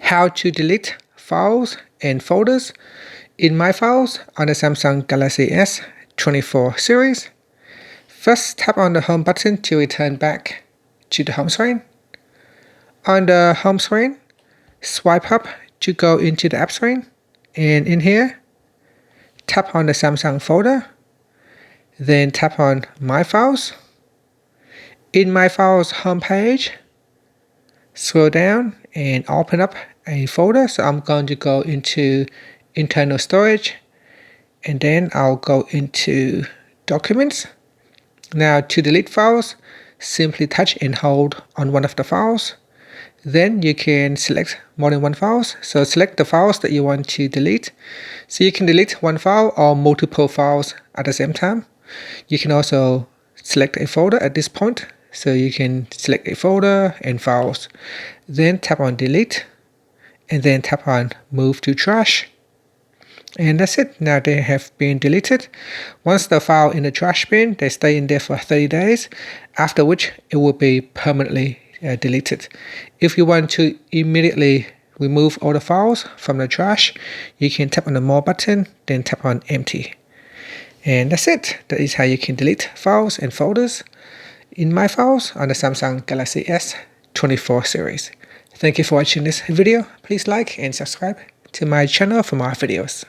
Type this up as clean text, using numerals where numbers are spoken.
How to delete files and folders in My Files on the Samsung Galaxy S24 series. First, tap on the home button to return back to the home screen. On the home screen, swipe up to go into the app screen, and in here, tap on the Samsung folder, then tap on My Files. In My Files homepage, scroll down and open up a folder. So I'm going to go into internal storage, and then I'll go into documents. Now to delete files, simply touch and hold on one of the files. Then you can select more than one files. So select the files that you want to delete. So you can delete one file or multiple files at the same time. You can also select a folder at this point. So you can select a folder and files. Then tap on delete, and then tap on move to trash. And that's it. Now they have been deleted. Once the file in the trash bin, they stay in there for 30 days, after which it will be permanently deleted. If you want to immediately remove all the files from the trash, you can tap on the more button, then tap on empty. And that's it. That is how you can delete files and folders in My Files on the Samsung Galaxy S24 series. Thank you for watching this video. Please like and subscribe to my channel for more videos.